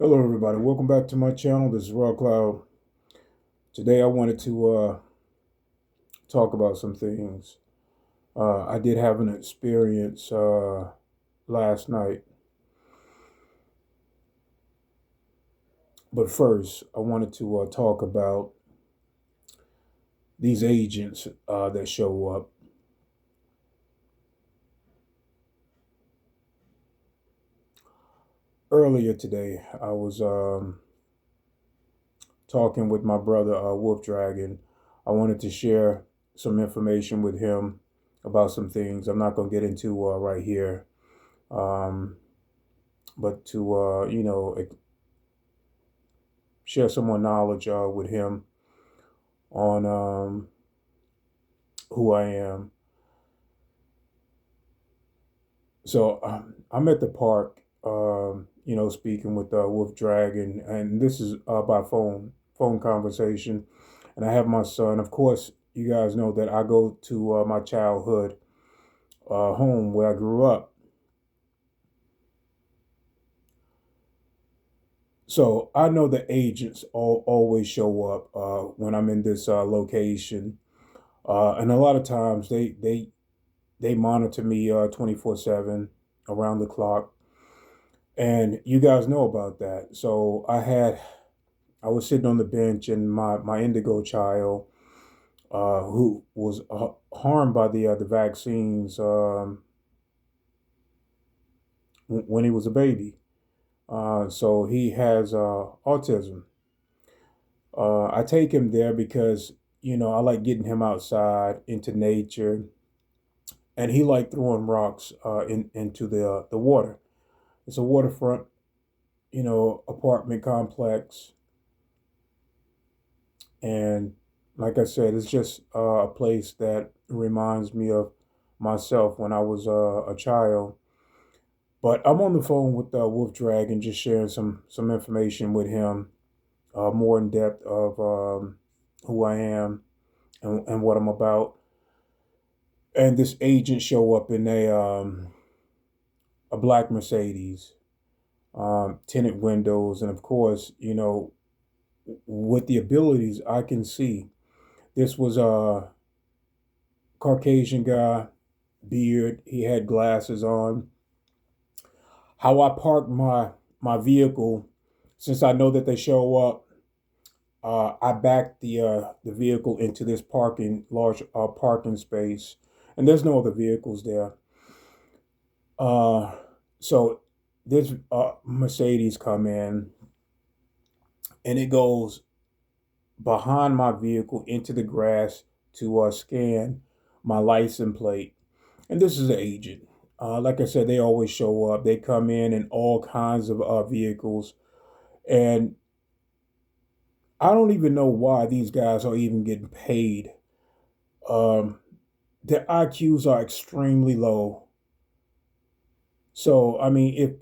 Hello, everybody. Welcome back to my channel. This is Raw Cloud. Today, I wanted to talk about some things. I did have an experience last night, but first, I wanted to talk about these agents that show up. Earlier today, I was talking with my brother, Wolf Dragon. I wanted to share some information with him about some things I'm not going to get into right here. Um, but to share some more knowledge with him on who I am. So I'm at the park, speaking with Wolf Dragon, and this is by phone conversation. And I have my son. Of course, you guys know that I go to my childhood home where I grew up. So I know the agents always show up when I'm in this location, and a lot of times they monitor me 24/7 around the clock. And you guys know about that. So I was sitting on the bench, and my indigo child, who was harmed by the vaccines when he was a baby. So he has autism. I take him there because I like getting him outside into nature, and he liked throwing rocks into the water. It's a waterfront, apartment complex. And like I said, it's just a place that reminds me of myself when I was a child. But I'm on the phone with Wolf Dragon, just sharing some information with him, more in depth of who I am and what I'm about. And this agent show up in a black Mercedes, tinted windows, and of course, with the abilities I can see, this was a Caucasian guy, beard. He had glasses on. How I park my vehicle, since I know that they show up, I back the vehicle into this large parking space, and there's no other vehicles there. Uh, so this Mercedes come in, and it goes behind my vehicle into the grass to scan my license plate. And this is an agent. Like I said, they always show up. They come in all kinds of vehicles. And I don't even know why these guys are even getting paid. Um, their IQs are extremely low. So, I mean, if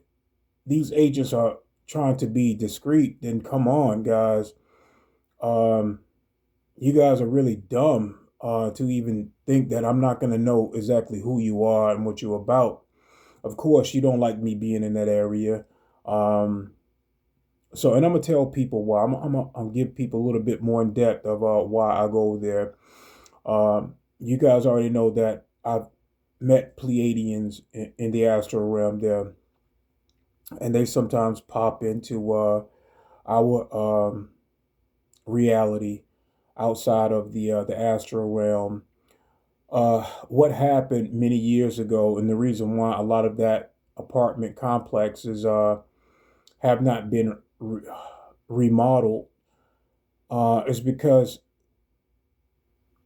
these agents are trying to be discreet, then come on, guys. Um, you guys are really dumb to even think that I'm not going to know exactly who you are and what you're about. Of course, you don't like me being in that area. Um, and I'm gonna tell people why. I'm give people a little bit more in depth of why I go there. You guys already know that I've met Pleiadians in the astral realm there, and they sometimes pop into our reality outside of the astral realm. What happened many years ago, and the reason why a lot of that apartment complexes have not been remodeled is because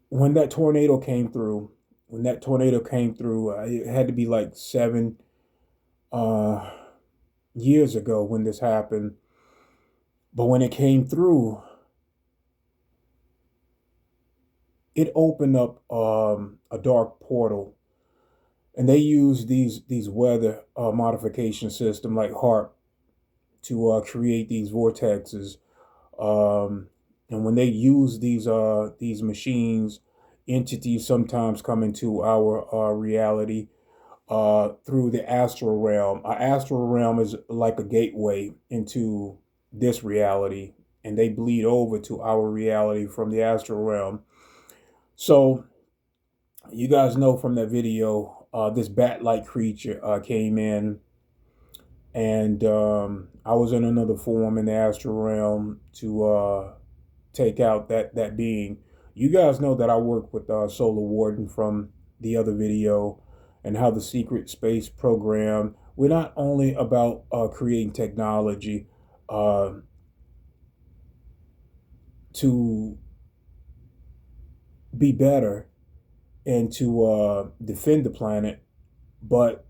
when that tornado came through, it had to be like 7 years ago when this happened. But when it came through, it opened up a dark portal, and they use these weather modification system like HARP to create these vortexes. Um, and when they use these machines, entities sometimes come into our reality. through the astral realm. Our astral realm is like a gateway into this reality, and they bleed over to our reality from the astral realm. So you guys know from that video, this bat-like creature came in, and I was in another form in the astral realm to take out that being. You guys know that I work with Solar Warden from the other video, and how the secret space program. We're not only about creating technology uh, to be better and to defend the planet, but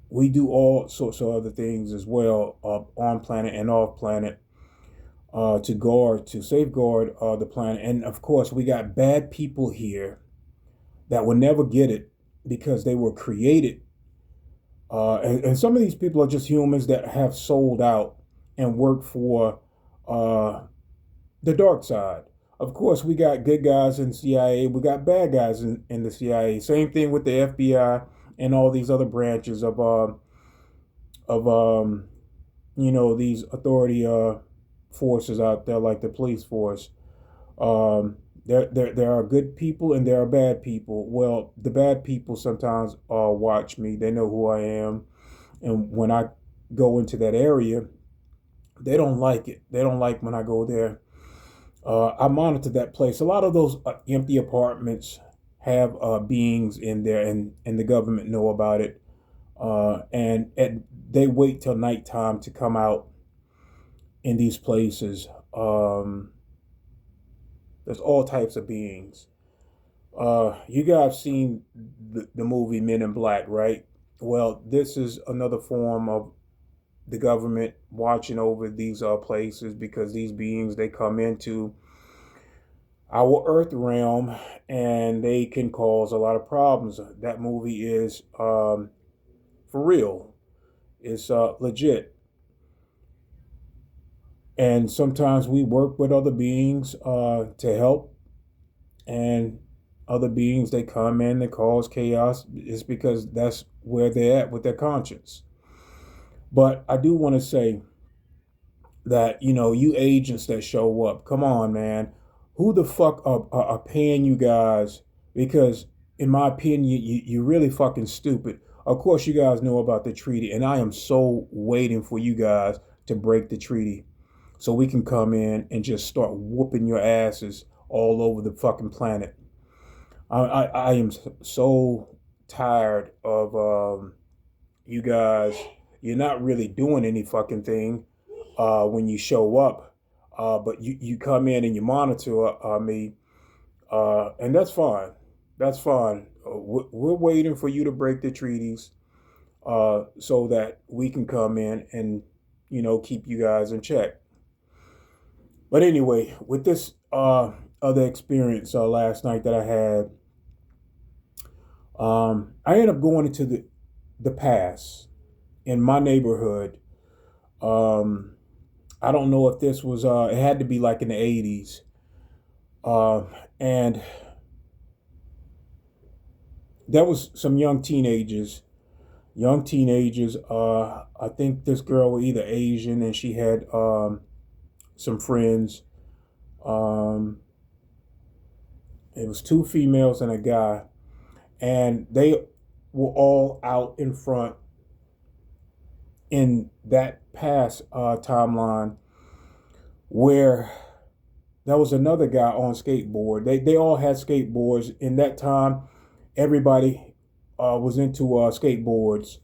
we do all sorts of other things as well, on planet and off planet, to safeguard the planet. And of course, we got bad people here that will never get it because they were created. And some of these people are just humans that have sold out and worked for uh, the dark side. Of course, we got good guys in CIA. We got bad guys in the CIA. Same thing with the FBI and all these other branches of these authority forces out there, like the police force. There are good people and there are bad people. Well, the bad people sometimes watch me. They know who I am, and when I go into that area, they don't like it. They don't like when I go there. I monitor that place. A lot of those empty apartments have beings in there, and the government know about it. And they wait till nighttime to come out in these places. There's all types of beings. You guys seen the movie Men in Black, right? Well, this is another form of the government watching over these places, because these beings, they come into our earth realm and they can cause a lot of problems. That movie is for real. It's legit. And sometimes we work with other beings to help, and other beings, they come in, they cause chaos. It's because that's where they're at with their conscience. But I do want to say that, you agents that show up, come on, man. Who the fuck are paying you guys? Because, in my opinion, you're really fucking stupid. Of course, you guys know about the treaty, and I am so waiting for you guys to break the treaty so we can come in and just start whooping your asses all over the fucking planet. I am so tired of you guys. You're not really doing any fucking thing when you show up, but you come in and you monitor me, and that's fine. That's fine. We're waiting for you to break the treaties so that we can come in and keep you guys in check. But anyway, with this other experience last night that I had, I ended up going into the past in my neighborhood. I don't know if this was, it had to be like in the 80s. And there was some young teenagers. I think this girl was either Asian, and she had some friends. It was two females and a guy, and they were all out in front in that past timeline, where there was another guy on skateboard. They all had skateboards in that time. Everybody was into skateboards.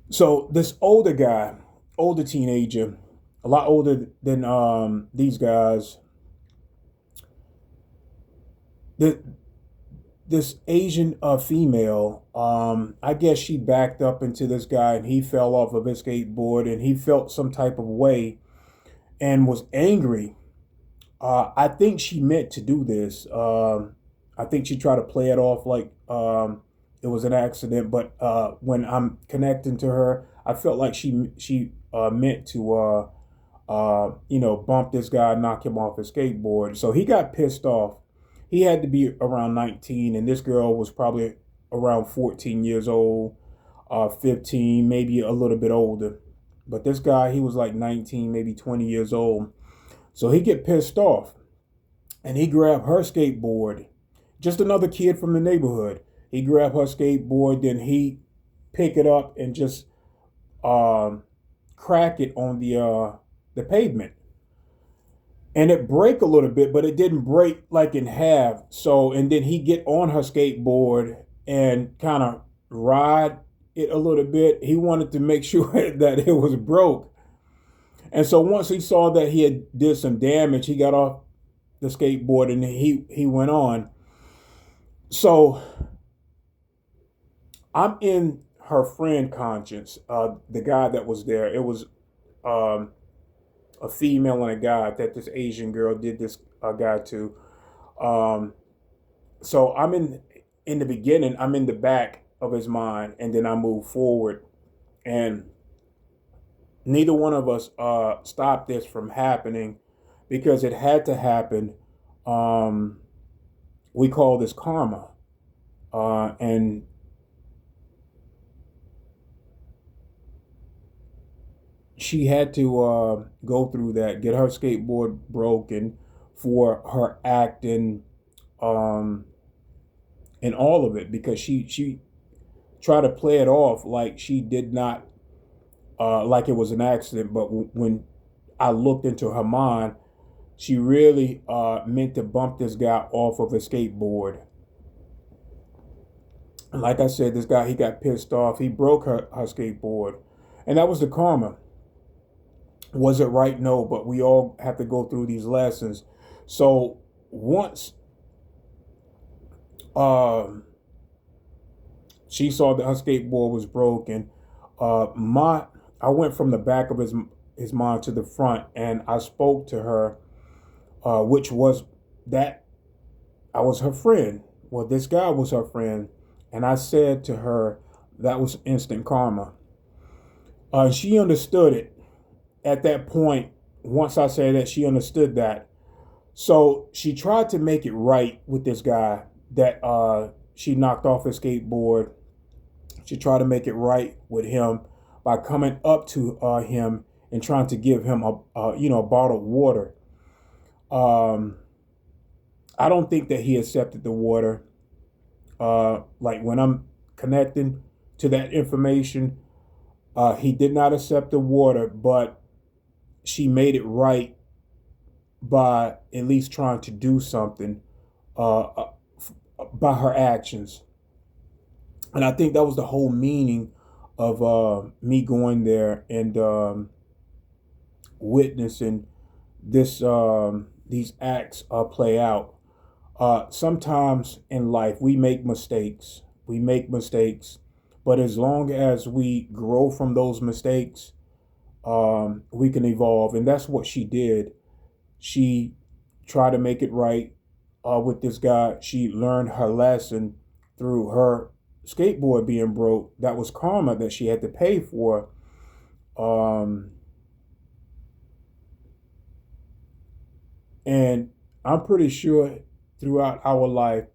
So this older teenager, a lot older than these guys, this Asian female, I guess she backed up into this guy, and he fell off of his skateboard, and he felt some type of way and was angry. I think she meant to do this. I think she tried to play it off like it was an accident, but when I'm connecting to her, I felt like she meant to bump this guy, knock him off his skateboard. So he got pissed off. He had to be around 19, and this girl was probably around 14 years old, 15, maybe a little bit older. But this guy, he was like 19, maybe 20 years old. So he get pissed off and he grabbed her skateboard. Just another kid from the neighborhood. He grabbed her skateboard, then he pick it up and just um, crack it on the pavement. And it break a little bit, but it didn't break like in half. So, and then he get on her skateboard and kind of ride it a little bit. He wanted to make sure that it was broke. And so once he saw that he had did some damage, he got off the skateboard and he went on. So I'm in her friend conscience, the guy that was there. It was um, a female and a guy that this Asian girl did this guy to. Um, so I'm in the beginning. I'm in the back of his mind, and then I move forward, and neither one of us stopped this from happening because it had to happen. Um, we call this karma, and she had to go through that, get her skateboard broken for her acting um, and all of it because she tried to play it off like she did not like it was an accident. But when I looked into her mind, she really meant to bump this guy off of a skateboard. And like I said, this guy, he got pissed off. He broke her skateboard, and that was the karma. Was it right? No, but we all have to go through these lessons. So once um, she saw that her skateboard was broken, my I went from the back of his mind to the front, and I spoke to her, which was that I was her friend. Well, this guy was her friend, and I said to her that was instant karma. She understood it at that point. Once I said that, she understood that. So she tried to make it right with this guy that she knocked off his skateboard. She tried to make it right with him by coming up to him and trying to give him a bottle of water. Um, I don't think that he accepted the water. Like when I'm connecting to that information, he did not accept the water, but she made it right by at least trying to do something uh, by her actions. And I think that was the whole meaning of me going there and witnessing these acts play out. Sometimes in life we make mistakes. We make mistakes, but as long as we grow from those mistakes, we can evolve, and that's what she did. She tried to make it right with this guy. She learned her lesson through her skateboard being broke. That was karma that she had to pay for. Um, and I'm pretty sure throughout our life,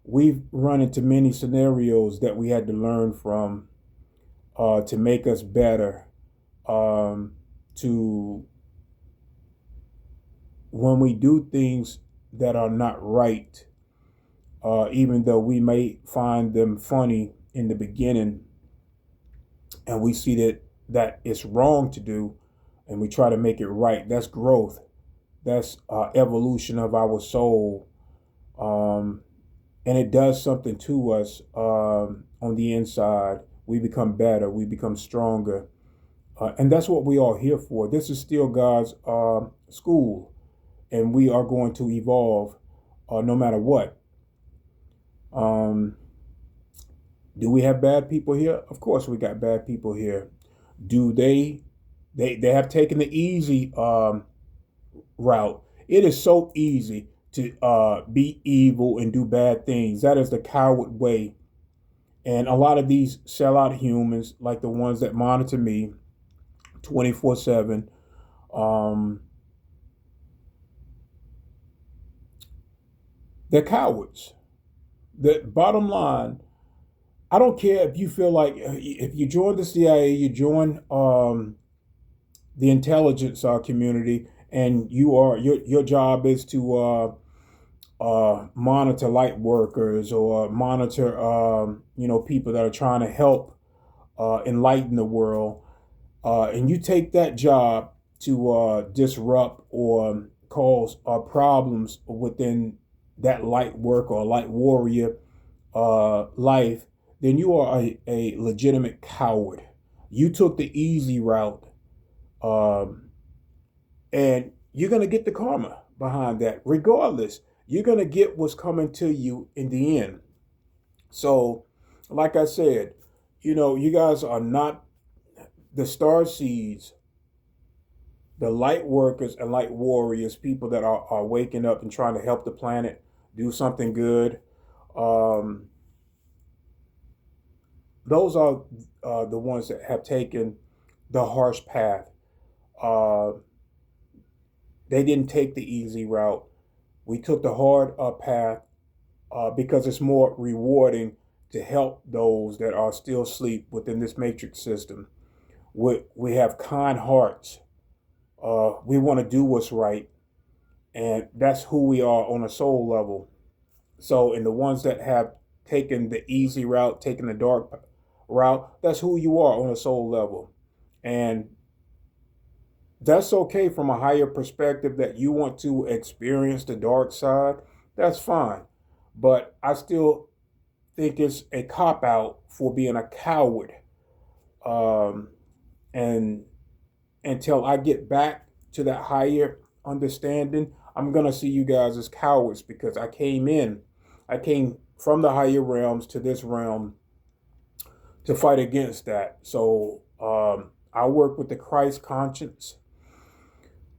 we've run into many scenarios that we had to learn from to make us better. To when we do things that are not right, even though we may find them funny in the beginning, and we see that it's wrong to do, and we try to make it right. That's growth. That's evolution of our soul, and it does something to us on the inside. We become better. We become stronger, and that's what we are here for. This is still God's school, and we are going to evolve no matter what. Um, do we have bad people here? Of course, we got bad people here. Do they have taken the easy route? It is so easy to be evil and do bad things. That is the coward way. And a lot of these sellout humans, like the ones that monitor me 24/7, um, they're cowards. The bottom line, I don't care if you feel like if you join the CIA, you join the intelligence community, and your job is to monitor light workers or monitor people that are trying to help enlighten the world, and you take that job to disrupt or cause problems within that light work or light warrior life, then you are a legitimate coward. You took the easy route, um, and you're going to get the karma behind that. Regardless, you're going to get what's coming to you in the end. So, like I said, you guys are not the star seeds, the light workers and light warriors, people that are waking up and trying to help the planet do something good. Um, those are the ones that have taken the harsh path. Uh, they didn't take the easy route. We took the hard path because it's more rewarding to help those that are still asleep within this matrix system. We have kind hearts. We want to do what's right, and that's who we are on a soul level. So, in the ones that have taken the easy route, taken the dark route, that's who you are on a soul level. And that's okay from a higher perspective that you want to experience the dark side. That's fine. But I still think it's a cop out for being a coward. Um, and until I get back to that higher understanding, I'm going to see you guys as cowards because I came from the higher realms to this realm to fight against that. So I work with the Christ conscience.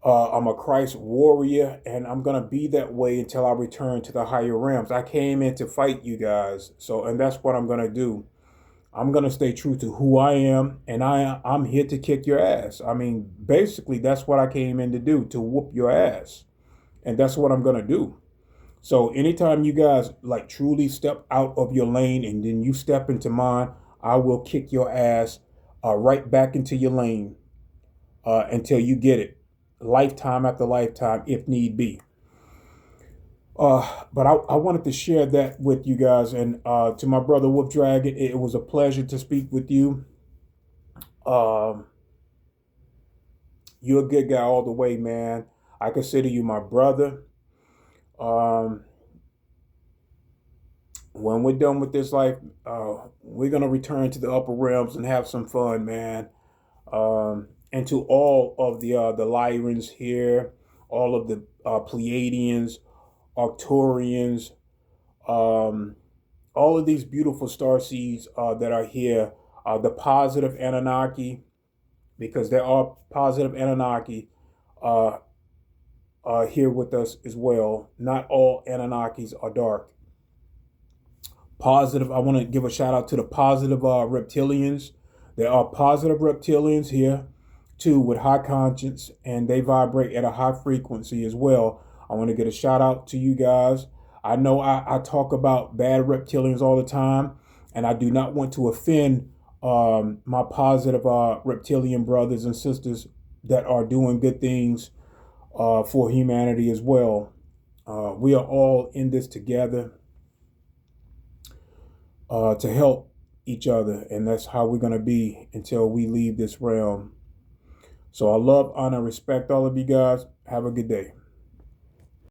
I'm a Christ warrior, and I'm gonna be that way until I return to the higher realms. I came in to fight you guys, and that's what I'm gonna do. I'm gonna stay true to who I am, and I'm here to kick your ass. I mean, basically, that's what I came in to do, to whoop your ass, and that's what I'm gonna do. So anytime you guys like truly step out of your lane and then you step into mine, I will kick your ass right back into your lane until you get it, lifetime after lifetime, if need be. But I wanted to share that with you guys. And to my brother Wolf Dragon, it was a pleasure to speak with you. Um, you're a good guy all the way, man. I consider you my brother. Um, when we're done with this life, we're gonna return to the upper realms and have some fun, man. And to all of the Lyrans here, all of the Pleiadians, Arcturians, um, all of these beautiful star seeds that are here, the positive Anunnaki, because there are positive Anunnaki uh, here with us as well. Not all Anunnakis are dark. Positive, I want to give a shout out to the positive reptilians. There are positive reptilians here too with high conscience, and they vibrate at a high frequency as well. I want to get a shout out to you guys. I know I talk about bad reptilians all the time, and I do not want to offend my positive reptilian brothers and sisters that are doing good things for humanity as well. We are all in this together to help each other, and that's how we're going to be until we leave this realm. So I love, honor, respect all of you guys. Have a good day.